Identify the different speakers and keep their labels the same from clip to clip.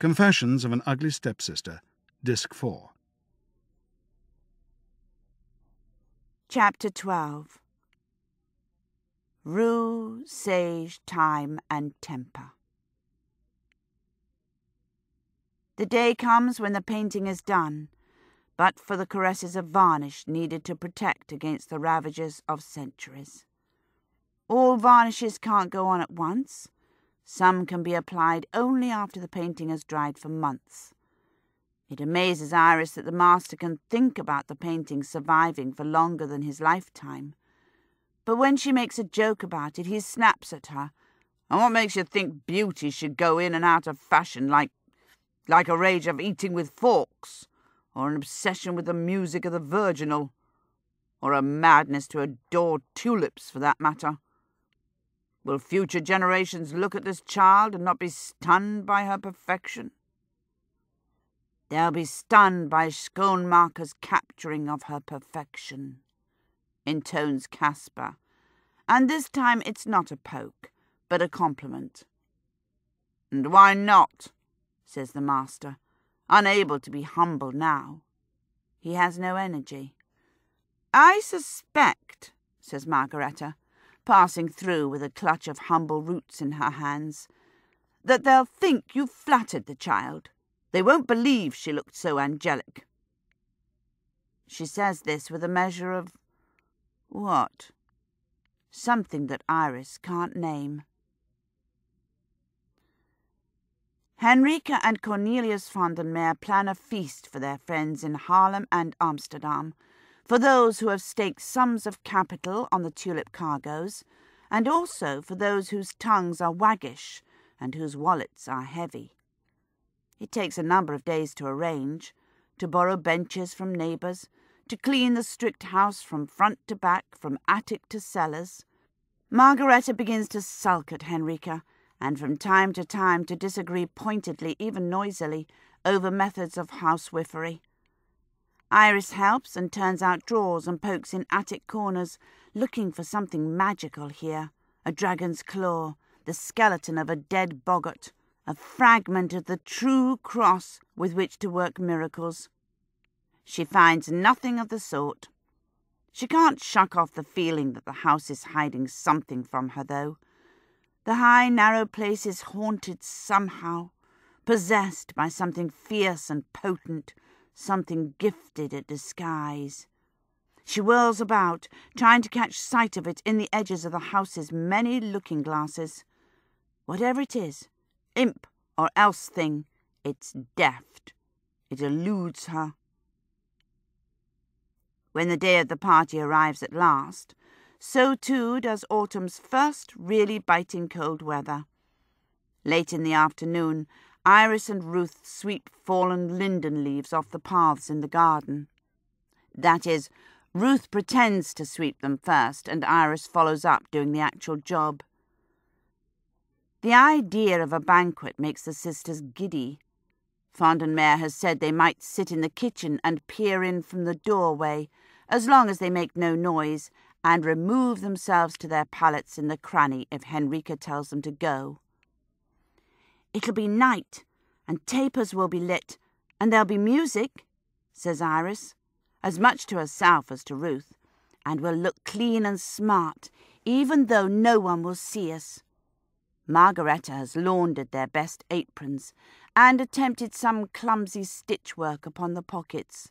Speaker 1: Confessions of an Ugly Stepsister, Disc 4.
Speaker 2: Chapter 12. Rue, Sage, Time, and Temper. The day comes when the painting is done, but for the caresses of varnish needed to protect against the ravages of centuries. All varnishes can't go on at once. Some can be applied only after the painting has dried for months. It amazes Iris that the master can think about the painting surviving for longer than his lifetime. But when she makes a joke about it, he snaps at her. "And what makes you think beauty should go in and out of fashion like a rage of eating with forks, or an obsession with the music of the virginal, or a madness to adore tulips for that matter? Will future generations look at this child and not be stunned by her perfection? They'll be stunned by Schoenmaker's capturing of her perfection," intones Caspar, and this time it's not a poke, but a compliment. "And why not?" says the master, unable to be humble now. He has no energy. "I suspect," says Margaretta, passing through with a clutch of humble roots in her hands, "that they'll think you flattered the child. They won't believe she looked so angelic." She says this with a measure of what? Something that Iris can't name. Henrika and Cornelius van den Meer plan a feast for their friends in Haarlem and Amsterdam, for those who have staked sums of capital on the tulip cargoes, and also for those whose tongues are waggish and whose wallets are heavy. It takes a number of days to arrange, to borrow benches from neighbours, to clean the strict house from front to back, from attic to cellars. Margaretta begins to sulk at Henrika, and from time to time to disagree pointedly, even noisily, over methods of housewifery. Iris helps and turns out drawers and pokes in attic corners, looking for something magical here, a dragon's claw, the skeleton of a dead boggart, a fragment of the true cross with which to work miracles. She finds nothing of the sort. She can't shuck off the feeling that the house is hiding something from her, though. The high, narrow place is haunted somehow, possessed by something fierce and potent, something gifted at disguise. She whirls about, trying to catch sight of it in the edges of the house's many looking-glasses. Whatever it is, imp or else thing, it's deft. It eludes her. When the day of the party arrives at last, so too does autumn's first really biting cold weather. Late in the afternoon, Iris and Ruth sweep fallen linden leaves off the paths in the garden. That is, Ruth pretends to sweep them first, and Iris follows up doing the actual job. The idea of a banquet makes the sisters giddy. Van den Meer has said they might sit in the kitchen and peer in from the doorway, as long as they make no noise, and remove themselves to their pallets in the cranny if Henrika tells them to go. "It'll be night, and tapers will be lit, and there'll be music," says Iris, as much to herself as to Ruth, "and we'll look clean and smart, even though no one will see us." Margaretta has laundered their best aprons, and attempted some clumsy stitchwork upon the pockets.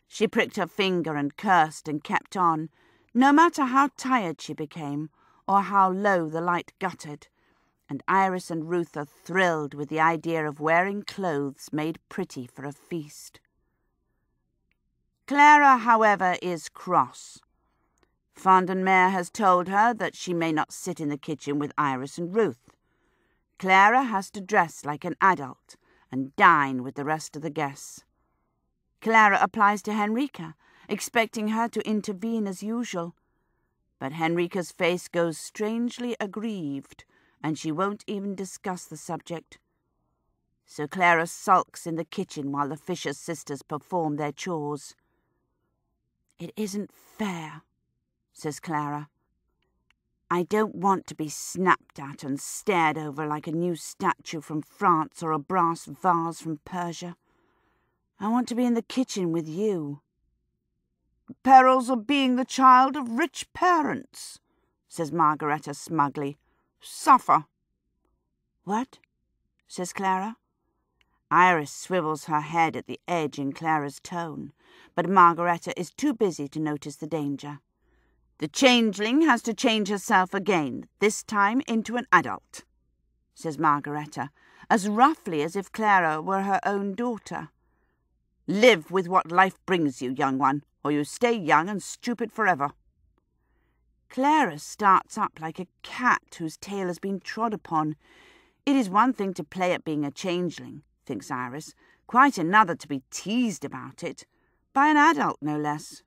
Speaker 2: She pricked her finger and cursed and kept on, no matter how tired she became, or how low the light guttered, and Iris and Ruth are thrilled with the idea of wearing clothes made pretty for a feast. Clara, however, is cross. Van den Meer has told her that she may not sit in the kitchen with Iris and Ruth. Clara has to dress like an adult and dine with the rest of the guests. Clara applies to Henrika, expecting her to intervene as usual, but Henrika's face goes strangely aggrieved, and she won't even discuss the subject. So Clara sulks in the kitchen while the Fisher sisters perform their chores. "It isn't fair," says Clara. I don't want to be snapped at and stared over like a new statue from France or a brass vase from Persia. I want to be in the kitchen with you." "Perils of being the child of rich parents," says Margaretta smugly. "Suffer." "What?" says Clara. Iris swivels her head at the edge in Clara's tone, but Margaretta is too busy to notice the danger. "The changeling has to change herself again, this time into an adult," says Margaretta, as roughly as if Clara were her own daughter. "Live with what life brings you, young one, or you stay young and stupid forever." Clara starts up like a cat whose tail has been trod upon. It is one thing to play at being a changeling, thinks Iris, quite another to be teased about it, by an adult no less.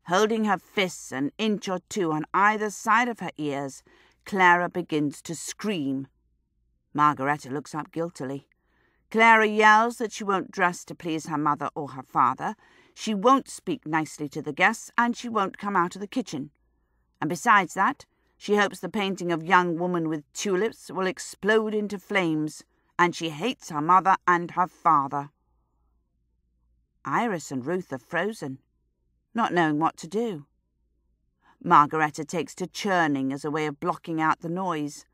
Speaker 2: Holding her fists an inch or two on either side of her ears, Clara begins to scream. Margaretta looks up guiltily. Clara yells that she won't dress to please her mother or her father, she won't speak nicely to the guests, and she won't come out of the kitchen. And besides that, she hopes the painting of young woman with tulips will explode into flames, and she hates her mother and her father. Iris and Ruth are frozen, not knowing what to do. Margaretta takes to churning as a way of blocking out the noise.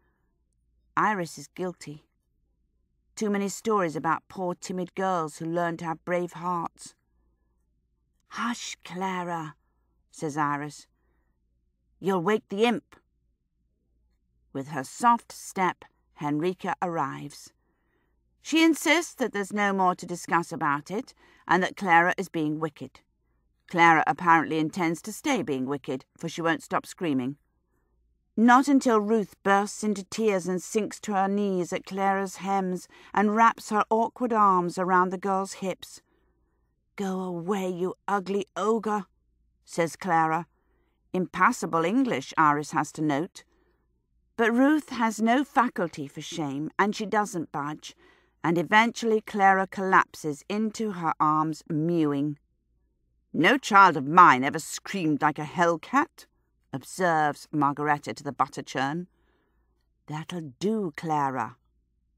Speaker 2: Iris is guilty. Too many stories about poor timid girls who learn to have brave hearts. "Hush, Clara," says Iris. "You'll wake the imp." With her soft step, Henrika arrives. She insists that there's no more to discuss about it, and that Clara is being wicked. Clara apparently intends to stay being wicked, for she won't stop screaming. Not until Ruth bursts into tears and sinks to her knees at Clara's hems and wraps her awkward arms around the girl's hips. "Go away, you ugly ogre," says Clara. Impassable English, Iris has to note. But Ruth has no faculty for shame, and she doesn't budge, and eventually Clara collapses into her arms, mewing. "No child of mine ever screamed like a hellcat," observes Margaretta to the butter churn. "That'll do, Clara,"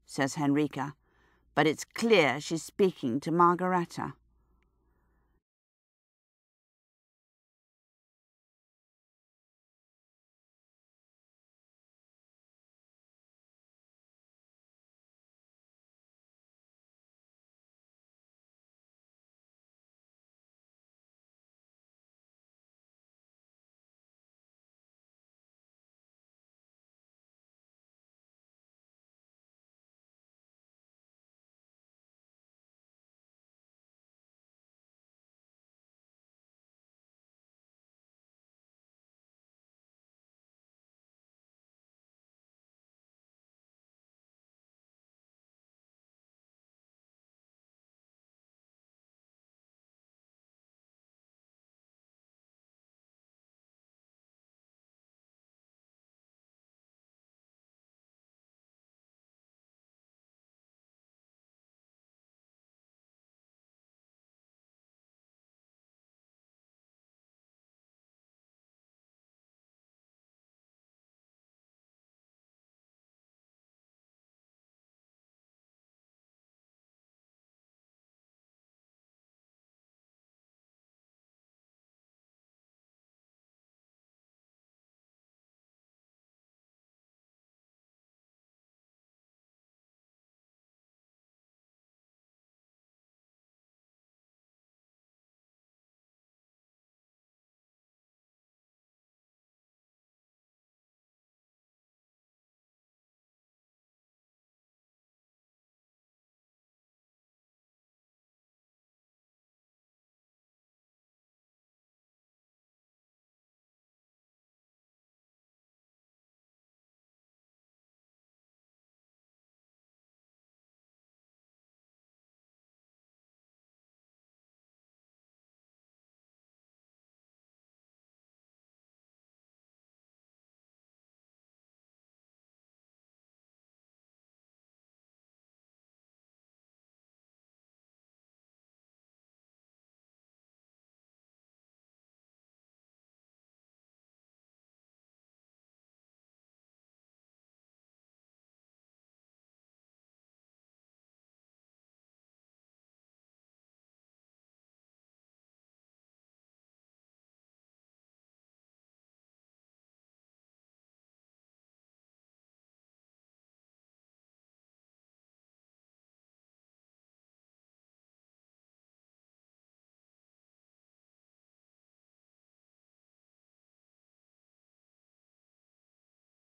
Speaker 2: says Henrika, but it's clear she's speaking to Margaretta.